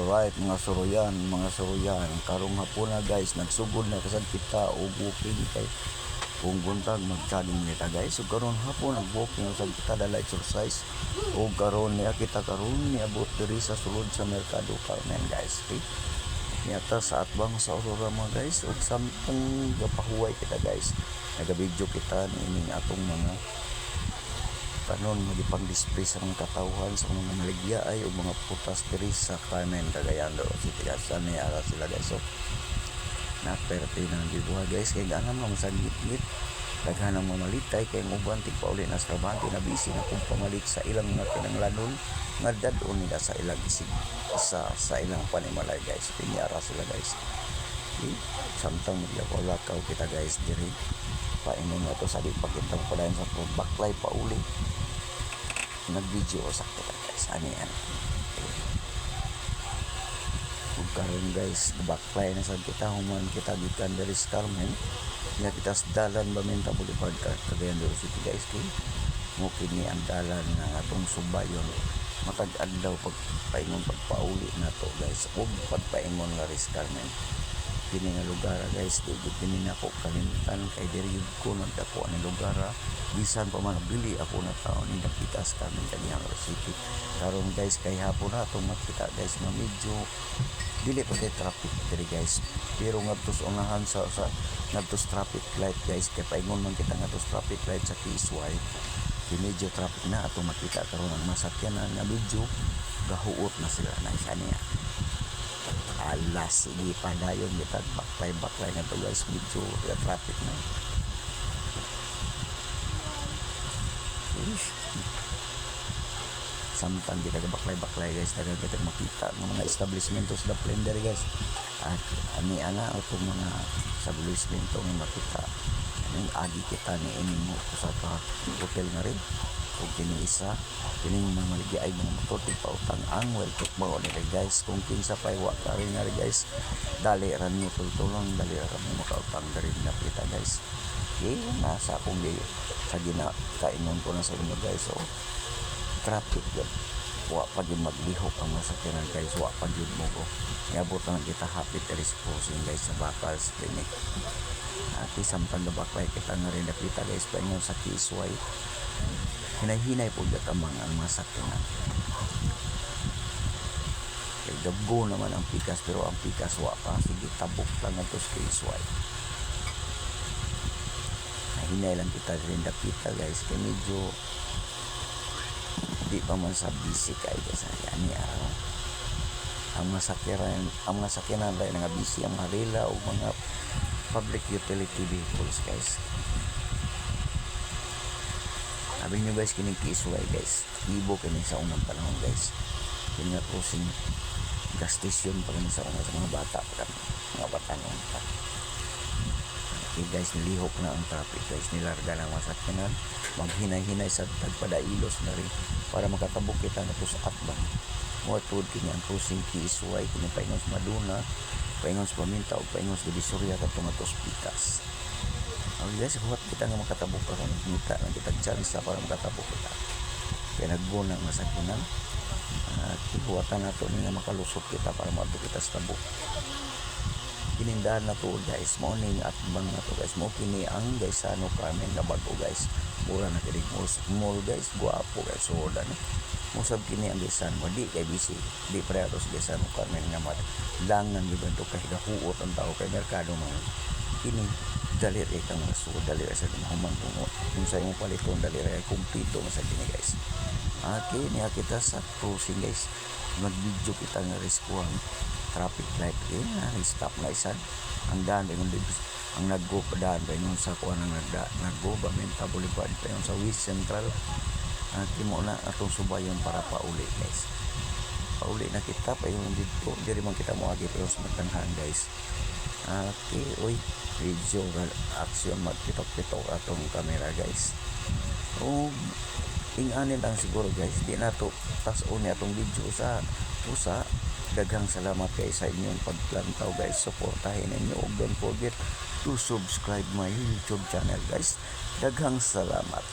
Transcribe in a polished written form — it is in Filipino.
Alright mga suruyan, karong hapon na guys, nagsugod na kasag kita o booking kay kung buntag mag-jogging nita guys. So karon hapon nag-booking usag kita dala exercise o karon niya kita karon niabot diri sa sulod sa Merkado Carmen guys. Okay? Niyata sa atbang sa Aurora mga guys ug samtang gapahuway kita guys. Naga-video kita nining atong mga kanon magipang display sa mga katawhan sa mga maligya ay o mga putas diri sa Carmen Cagayan do City guys. Ani ara sila guys. So naperte nang dibuha guys kay ganang mga masagit daghan ang mamalitay kay uban tig pauli na sa trabaho na busy na kung pamalit sa ilang mga kinanglanon nga dadon nila sa ilang isig sa ilang panimalay guys. Pinyara sila guys. Okay? Samtang maglakaw kita guys diri paingon na to sa di pakitang padayon sa baklay pauli nag-video sa kita guys. Ani karon guys baklay na sad kita human kita gikan dari Carmen nga kita sa dalan Baminta Boulevard Cagayan de Oro City guys kay mo kini ang dalan nga atong subayon matag adlaw pagpaingon pagpauli na to guys ug pagpaingon nga ris Carmen kini nga lugar guys digid kini nako kalimtan kay diri ko nagdako ani lugar bisan pa man bili ako na taon ni nakita sa Carmen Cagayan de Oro City karon guys kay hapon na atong makita guys na medyo dili pa kay traffic diri guys pero ngadtos unahan sa ngadtos traffic light guys kay paingon man kita ngadtos traffic light sa Kisway medyo traffic na atong makita karon ang masakyanan nga medyo gahuot na sila na isa niya alas sige padayon kita baklay na to guys medyo traffic na samtang kita baklay guys tagal kita makita ng mga establishmento sa Splendor guys at ani ana atong mga establishmento nga makita ang agi kita ni ini mo sa hotel na rin ug kini isa kini mga maligya ay mga motor pautang ang welcome mo ni guys kung kinsa pay wa ka rin nga guys dali ran mo tulong dali ran mo makautang diri na kita guys nasa akong sa ginakainon ko na sa inyo guys so traffic yun wa pa yun maglihok ang masakyanan guys wa pa yun mo ko iabot lang kita happy resposing guys sa Bacal's Clinic at isang pandabaklay kita nga rin nakita guys pa inyo sa Kisway hinay-hinay po gatamang ang masakyanan kay gabgo naman ang pikas pero ang pikas wa pa sige tabok lang ito sa Kisway hinay lang kita rin nakita guys kay medyo di pa man sa busy kay guys ani araw ang masakyanan dahil nga busy ang marila o mga public utility vehicles guys. Sabi nyo guys kining Kisway guys ibo kini sa unang panahon guys kini nga crossing gas station pa kini sa unang sa mga bata pa kami mga batanon pa okay guys nilihok na ang traffic guys nilarga na ang masakyanan maghinay-hinay sa tagpadailos na rin para makatabok kita na to sa atbang mo tuod kini ang crossing Kisway kini paingon sa Maduna paingon sa Baminta o paingon sa Divisoria katong atos pitas okay guys huwat kita nga makatabok karon kita na kita chance para makatabok kita kaya nagbuna ang masakyanan hihuwatan nato nga makalusot kita para maadto kita sa tabok kinindahan na to guys morning at bang na to guys mo kini ang guys ano Carmen na bago guys mura na kini mall guys guwapo guys so dan musab kini ang guys mo di kay busy di preatos guys ano Carmen nga mat langan gyud to kay gahuot ang tao kay merkado man kini dali ra kang raso dali ra sa human tungo kung sa imong paliton dali ra kumpleto man sa kini guys okay niya kita sa cruising guys nag-video kita nga riskuhan traffic light stop na isa ang daan ang nag-go pa daan pa yun sa kuha ng nag-go Baminta Boulevard pa yun sa West Central kimo na atong subayon para pauli guys pauli na kita pa yun dito diri man kita mo agi pero sa matanhan guys okay oy video action magpitok-pitok atong camera guys o inganin lang siguro guys di na to tas-on ni atong video sa usa daghang salamat kay sa inyong pagplantaw guys suportahin ninyo ug don't forget to subscribe my YouTube channel guys daghang salamat.